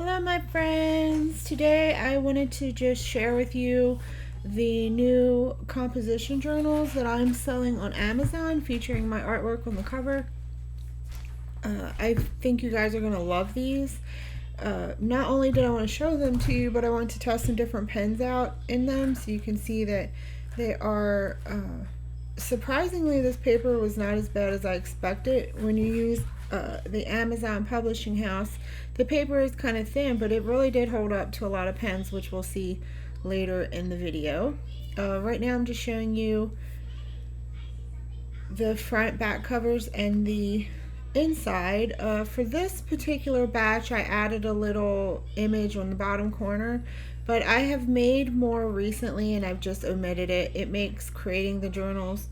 Hello my friends! Today I wanted to just share with you the new composition journals that I'm selling on Amazon featuring my artwork on the cover. I think you guys are going to love these. Not only did I want to show them to you, but I want to test some different pens out in them so you can see that they are surprisingly, this paper was not as bad as I expected. When you use the Amazon publishing house, the paper is kind of thin, but it really did hold up to a lot of pens, which we'll see later in the video. Right now I'm just showing you the front back covers and the inside. For this particular batch, I added a little image on the bottom corner, but I have made more recently and I've just omitted it. It makes creating the journals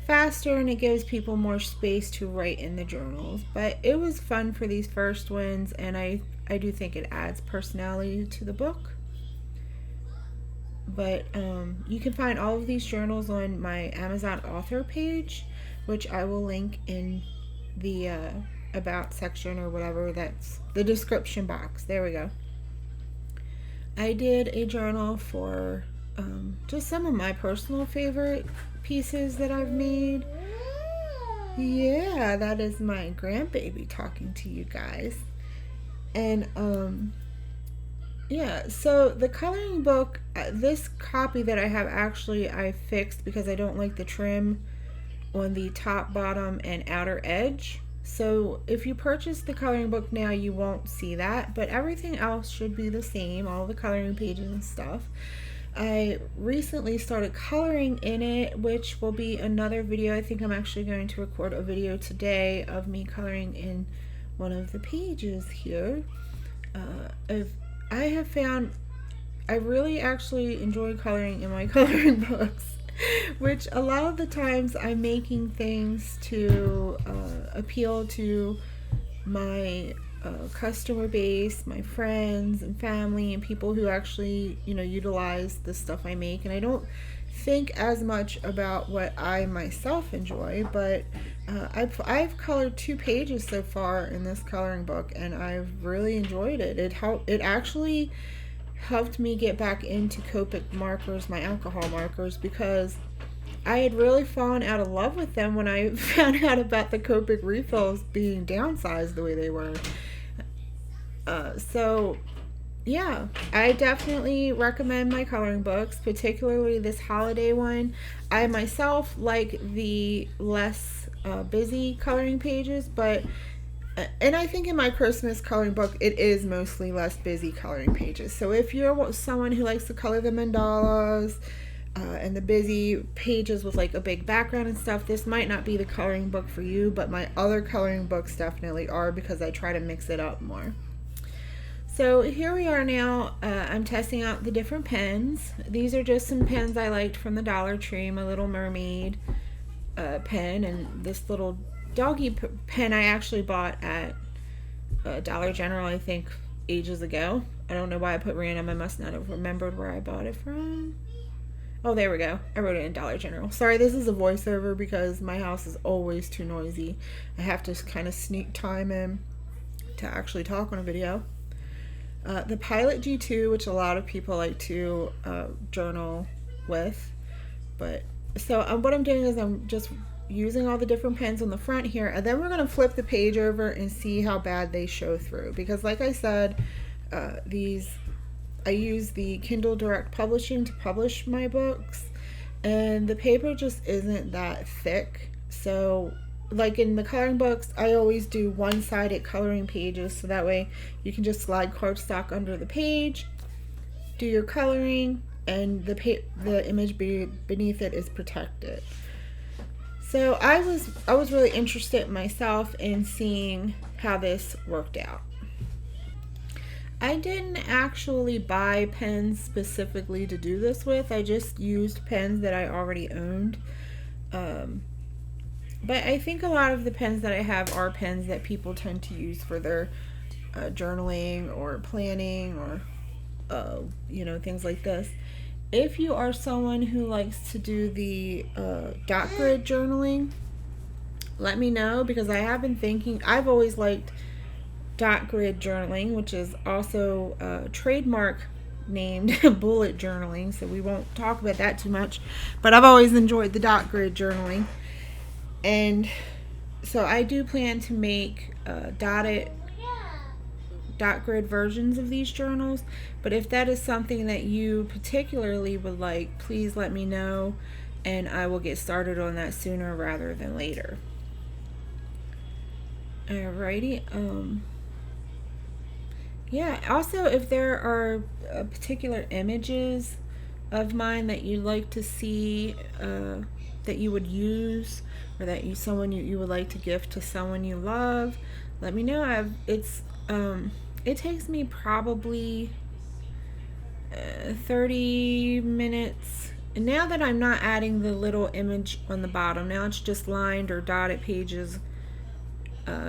faster and it gives people more space to write in the journals. But it was fun for these first ones, and I do think it adds personality to the book. But you can find all of these journals on my Amazon author page, which I will link in the about section or whatever, that's the description box. There we go. I did a journal for just some of my personal favorite pieces that I've made. Yeah, that is my grandbaby talking to you guys. And yeah, so the coloring book, this copy that I have, actually I fixed because I don't like the trim on the top, bottom, and outer edge. So if you purchase the coloring book now, you won't see that, but everything else should be the same, all the coloring pages and stuff. I recently started coloring in it, which will be another video. I think I'm actually going to record a video today of me coloring in one of the pages here. I have found I really actually enjoy coloring in my coloring books, which a lot of the times I'm making things to appeal to my customer base, my friends and family, and people who actually, utilize the stuff I make. And I don't think as much about what I myself enjoy, but I've colored 2 pages so far in this coloring book, and I've really enjoyed it. It actually helped me get back into Copic markers, my alcohol markers, because I had really fallen out of love with them when I found out about the Copic refills being downsized the way they were. So yeah, I definitely recommend my coloring books, particularly this holiday one. I myself like the less busy coloring pages, but and I think in my Christmas coloring book, it is mostly less busy coloring pages. So if you're someone who likes to color the mandalas and the busy pages with like a big background and stuff, this might not be the coloring book for you, but my other coloring books definitely are, because I try to mix it up more. So here we are now. I'm testing out the different pens. These are just some pens I liked from the Dollar Tree. My Little Mermaid pen, and this little doggy pen I actually bought at Dollar General, I think, ages ago. I don't know why I put random. I must not have remembered where I bought it from. Oh, there we go. I wrote it in Dollar General. Sorry, this is a voiceover because my house is always too noisy. I have to kind of sneak time in to actually talk on a video. The Pilot G2, which a lot of people like to journal with. But so what I'm doing is I'm just using all the different pens on the front here, and then we're going to flip the page over and see how bad they show through, because like I said, I use the Kindle Direct Publishing to publish my books, and the paper just isn't that thick. So like in the coloring books, I always do one-sided coloring pages, so that way you can just slide cardstock under the page, do your coloring, and the image beneath it is protected. So I was really interested myself in seeing how this worked out. I didn't actually buy pens specifically to do this with. I just used pens that I already owned. But I think a lot of the pens that I have are pens that people tend to use for their journaling or planning or things like this. If you are someone who likes to do the dot grid journaling, let me know, because I have been thinking, I've always liked dot grid journaling, which is also a trademark named bullet journaling, so we won't talk about that too much, but I've always enjoyed the dot grid journaling. And so I do plan to make dot grid versions of these journals, but if that is something that you particularly would like, please let me know and I will get started on that sooner rather than later. Alrighty. Yeah, also if there are particular images of mine that you'd like to see, that you would use, or that someone you would like to gift to someone you love, let me know. It takes me probably 30 minutes. And now that I'm not adding the little image on the bottom, now it's just lined or dotted pages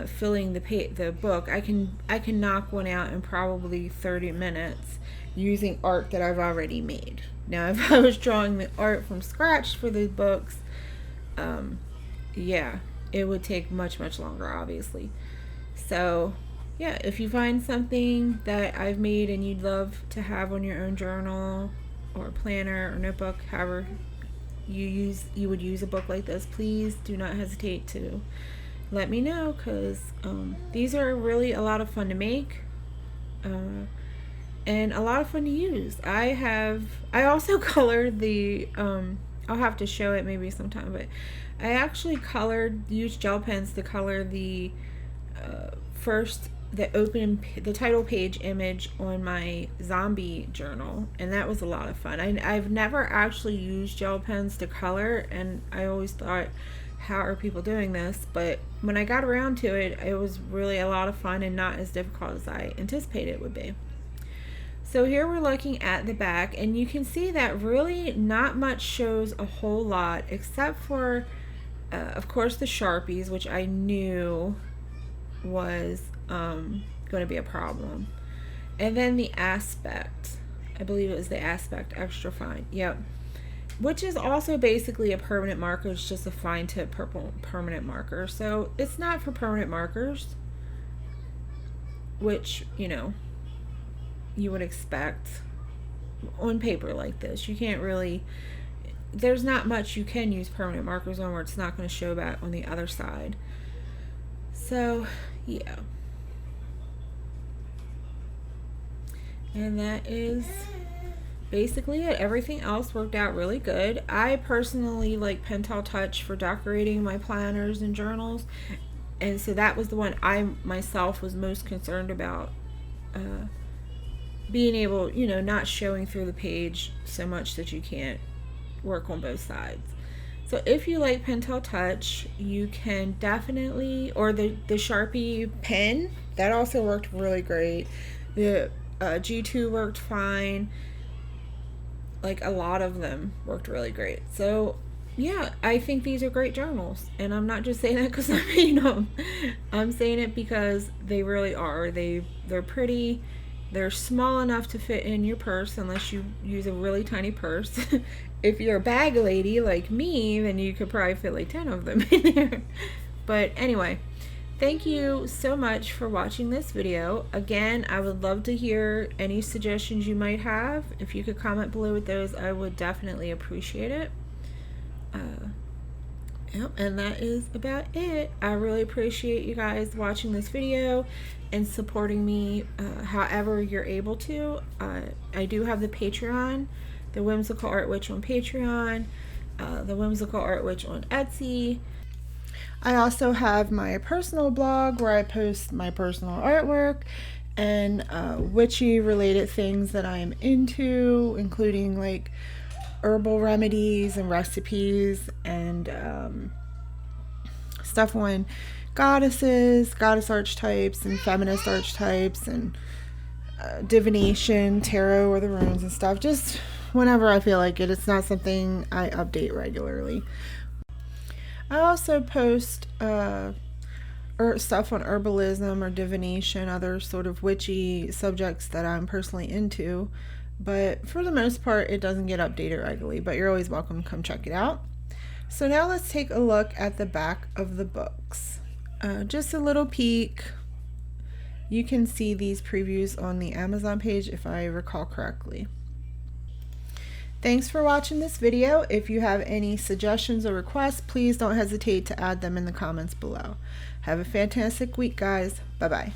filling the book. I can knock one out in probably 30 minutes using art that I've already made. Now, if I was drawing the art from scratch for the books, yeah, it would take much longer, obviously. So yeah, if you find something that I've made and you'd love to have on your own journal or planner or notebook, however you would use a book like this, please do not hesitate to let me know, because these are really a lot of fun to make, and a lot of fun to use. I also colored the I'll have to show it maybe sometime, but I actually used gel pens to color the the title page image on my zombie journal, and that was a lot of fun. I've never actually used gel pens to color, and I always thought, how are people doing this? But when I got around to it, it was really a lot of fun and not as difficult as I anticipated it would be. So here we're looking at the back, and you can see that really not much shows a whole lot, except for of course the Sharpies, which I knew was going to be a problem, and then the Aspect. I believe it was the Aspect Extra Fine. Yep. Which is also basically a permanent marker. It's just a fine tip purple permanent marker. So it's not for permanent markers, which, you would expect on paper like this. You can't really, there's not much you can use permanent markers on where it's not going to show back on the other side. So, yeah. And that is basically it. Everything else worked out really good. I personally like Pentel Touch for decorating my planners and journals, and so that was the one I myself was most concerned about, being able, not showing through the page so much that you can't work on both sides. So if you like Pentel Touch, you can definitely, or the Sharpie pen, that also worked really great. The G2 worked fine. Like, a lot of them worked really great. So yeah, I think these are great journals, and I'm not just saying that because I made them. I'm saying it because they really are. They're pretty. They're small enough to fit in your purse, unless you use a really tiny purse. If you're a bag lady like me, then you could probably fit like 10 of them in there. But anyway, thank you so much for watching this video. Again, I would love to hear any suggestions you might have. If you could comment below with those, I would definitely appreciate it. Yep, and that is about it. I really appreciate you guys watching this video and supporting me however you're able to. I do have the Patreon, the Whimsical Art Witch on Patreon, the Whimsical Art Witch on Etsy. I also have my personal blog where I post my personal artwork and witchy related things that I am into, including like herbal remedies and recipes, and stuff on goddesses, goddess archetypes, and feminist archetypes, and divination, tarot, or the runes and stuff, just whenever I feel like it. It's not something I update regularly. I also post stuff on herbalism or divination, other sort of witchy subjects that I'm personally into, but for the most part it doesn't get updated regularly, but you're always welcome to come check it out. So now let's take a look at the back of the books. Just a little peek, You can see these previews on the Amazon page if I recall correctly. Thanks for watching this video. If you have any suggestions or requests, please don't hesitate to add them in the comments below. Have a fantastic week, guys. Bye-bye.